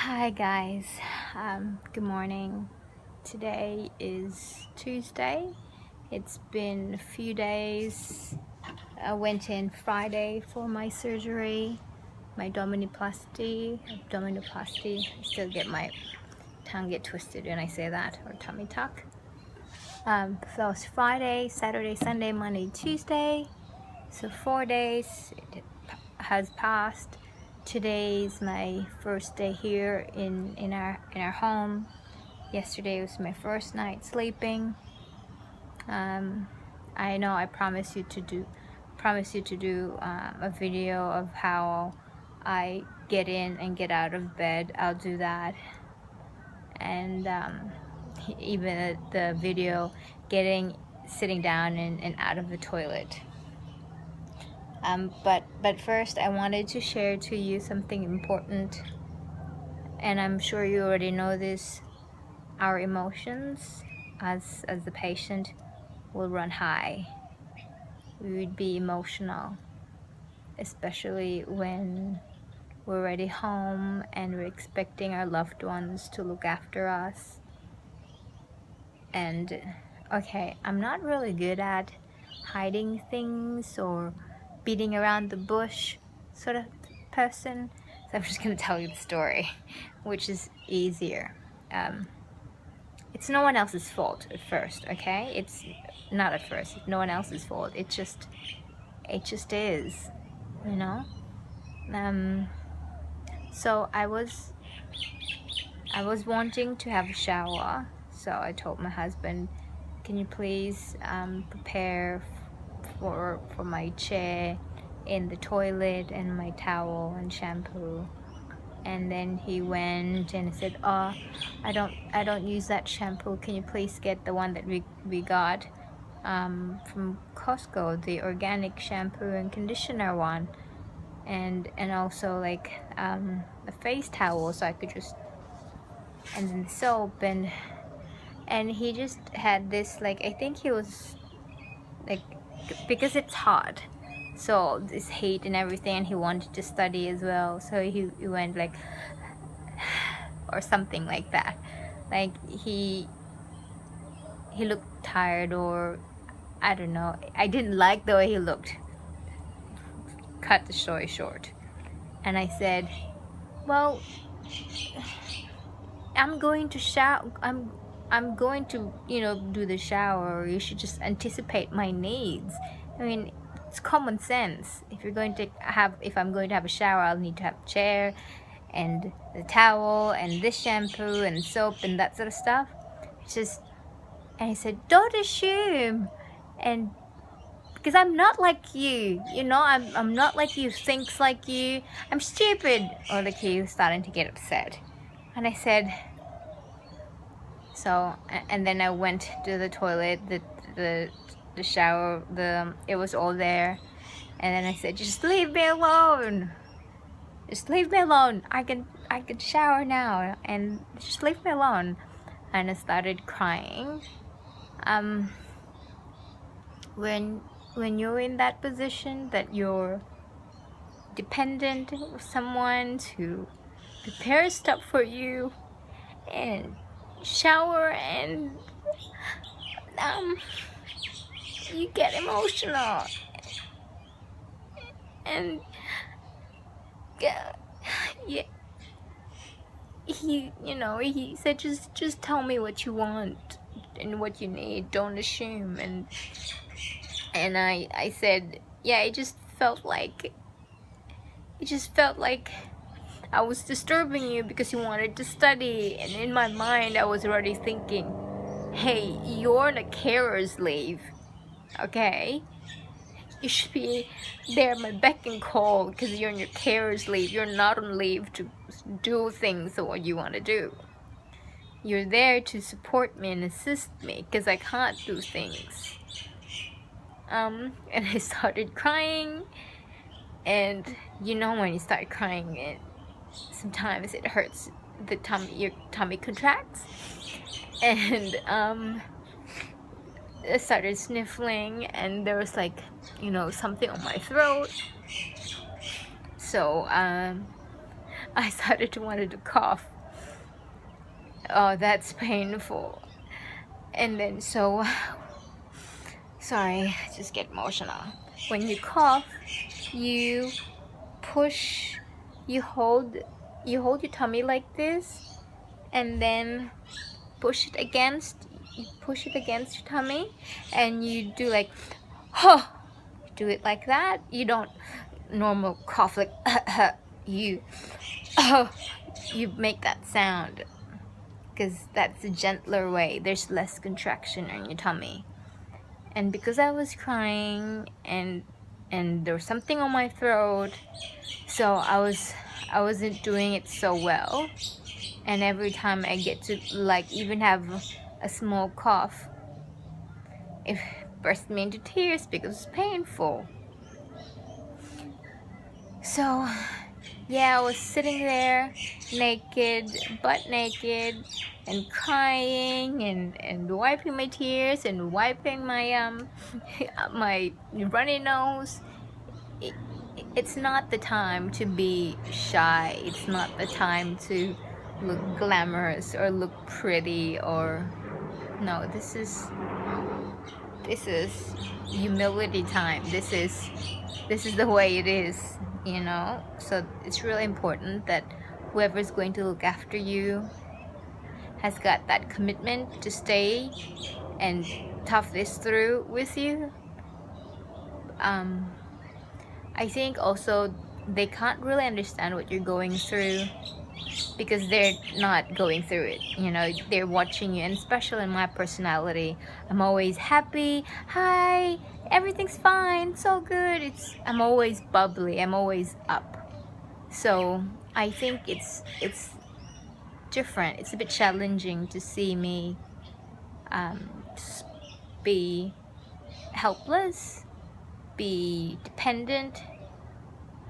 Hi guys, good morning. Today is Tuesday. It's been a few days. I went in Friday for my surgery, my abdominoplasty. I still get my tongue get twisted when I say that, or tummy tuck. So that was Friday, Saturday, Sunday, Monday, Tuesday. So 4 days has passed. Today's my first day here in our home. Yesterday was my first night sleeping. I know I promised you to do a video of how I get in and get out of bed. I'll do that, and even the video sitting down and out of the toilet. But first I wanted to share to you something important, and I'm sure you already know this. Our emotions as the patient will run high. We would be emotional, especially when we're already home and we're expecting our loved ones to look after us. And okay, I'm not really good at hiding things or beating around the bush sort of person, so I'm just gonna tell you the story, which is easier. It's no one else's fault at first, okay? It's not at first, it's no one else's fault. It just is, you know? So I was wanting to have a shower, so I told my husband, can you please prepare for my chair in the toilet and my towel and shampoo. And then he went and said, oh, I don't use that shampoo, can you please get the one that we got from Costco, the organic shampoo and conditioner one, and also like a face towel, so I could just, and then soap, and he just had this, like, I think he was like, because it's hot, so this heat and everything, and he wanted to study as well, so he went like or something like that, like he looked tired, or I don't know, I didn't like the way he looked. Cut the story short, and I said, well, I'm going to shower, I'm going to, do the shower. You should just anticipate my needs. I mean, it's common sense. If I'm going to have a shower, I'll need to have a chair and the towel and this shampoo and soap and that sort of stuff. It's just, and he said, don't assume, and because I'm not like you, I'm not like you, thinks like you, I'm stupid, or like he was starting to get upset. And I said, so, and then I went to the toilet, the shower, it was all there, and then I said, just leave me alone, just leave me alone, I can shower now, and just leave me alone. And I started crying. When you're in that position, that you're dependent of someone to prepare stuff for you and shower, and you get emotional, and yeah, he said, just tell me what you want and what you need, don't assume. And I said, yeah, it just felt like I was disturbing you because you wanted to study. And in my mind I was already thinking, hey, you're on a carer's leave, okay? You should be there at my beck and call because you're on your carer's leave. You're not on leave to do things that what you want to do. You're there to support me and assist me because I can't do things. And I started crying, and when you start crying, sometimes it hurts, your tummy contracts, and I started sniffling, and there was like, something on my throat, so I started to wanted to cough, oh, that's painful. And then so sorry, I just get emotional. When you cough, you push, you hold your tummy like this, and then you push it against your tummy, and you do like, huh, do it like that. You don't normal cough like you you make that sound, because that's a gentler way. There's less contraction in your tummy. And because I was crying and there was something on my throat, so I wasn't doing it so well. And every time I get to like even have a small cough, it burst me into tears because it's painful. So yeah, I was sitting there naked, butt naked, and crying and wiping my tears and wiping my my runny nose. It's not the time to be shy. It's not the time to look glamorous or look pretty, or no, this is humility time. This is the way it is, you know. So it's really important that whoever's going to look after you has got that commitment to stay and tough this through with you. I think also they can't really understand what you're going through because they're not going through it, you know. They're watching you, and especially in my personality, I'm always happy, hi, everything's fine, so good. I'm always bubbly, I'm always up. So I think it's different. It's a bit challenging to see me be helpless, be dependent.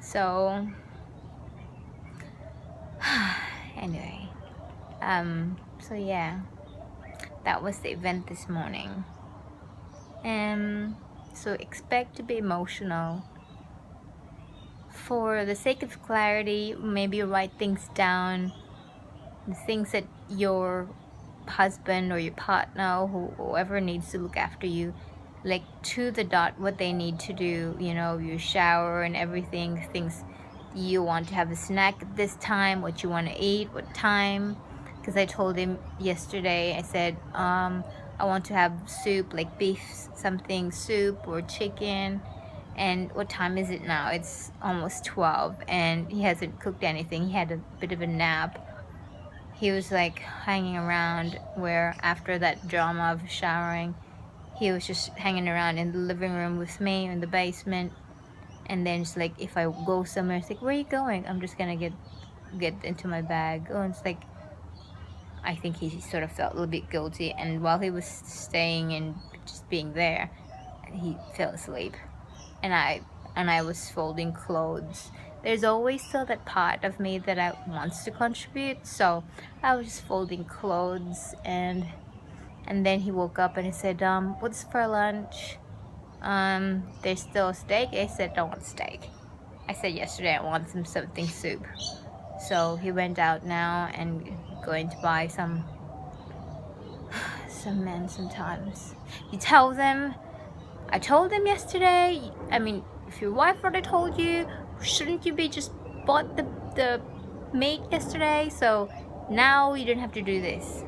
So anyway, so yeah, that was the event this morning. So expect to be emotional. For the sake of clarity, maybe write things down, the things that your husband or your partner, whoever needs to look after you, like to the dot what they need to do, you know, your shower and everything, things you want to have a snack at this time, what you want to eat, what time. Because I told him yesterday, I said I want to have soup, like beef something soup or chicken. And what time is it now? It's almost 12 and he hasn't cooked anything. He had a bit of a nap. He was like hanging around, where after that drama of showering, he was just hanging around in the living room with me in the basement. And then it's like, if I go somewhere, it's like, where are you going? I'm just gonna get into my bag. Oh, it's like, I think he sort of felt a little bit guilty, and while he was staying and just being there, he fell asleep. And I was folding clothes. There's always still that part of me that wants to contribute, so I was just folding clothes, and then he woke up and he said, what's for lunch? There's still steak. I said, I don't want steak. I said yesterday I want something soup. So he went out now and going to buy some men sometimes. You tell them, I told them yesterday, I mean, if your wife already told you, shouldn't you be just bought the meat yesterday? So now you don't have to do this.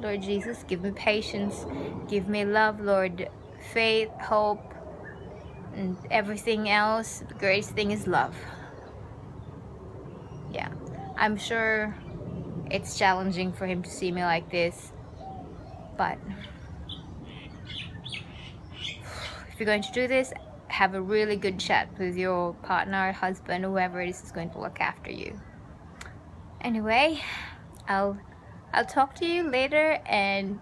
Lord Jesus, give me patience, give me love, Lord, faith, hope, and everything else. The greatest thing is love. Yeah, I'm sure it's challenging for him to see me like this, but if you're going to do this, have a really good chat with your partner, husband, whoever it is going to look after you. Anyway, I'll talk to you later, and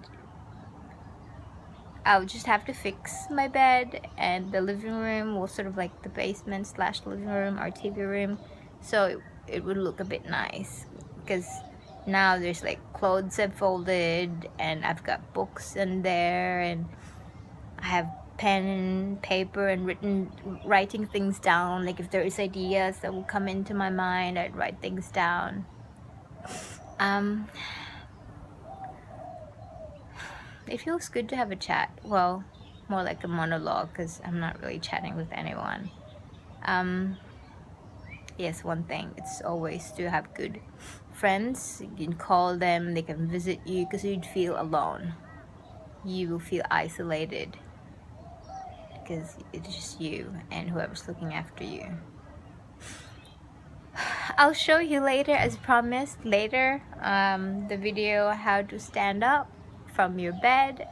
I'll just have to fix my bed, and the living room was sort of like the basement / living room, our TV room, so it would look a bit nice, because now there's like clothes I've folded, and I've got books in there, and I have pen and paper and writing things down. Like if there is ideas that will come into my mind, I'd write things down. It feels good to have a chat. Well, more like a monologue, because I'm not really chatting with anyone. Yes, one thing, it's always to have good friends. You can call them, they can visit you, because you'd feel alone. You will feel isolated because it's just you and whoever's looking after you. I'll show you later, as promised, later, the video how to stand up from your bed,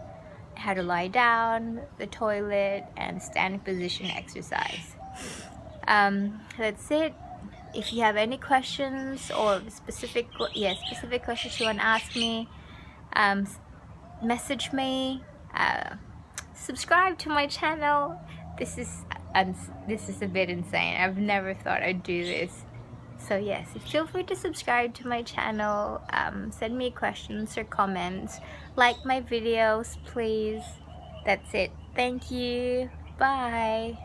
how to lie down, the toilet, and standing position exercise. That's it. If you have any questions or specific questions you want to ask me, message me, subscribe to my channel. This is a bit insane. I've never thought I'd do this. So yes, feel free to subscribe to my channel, send me questions or comments, like my videos please. That's it. Thank you. Bye.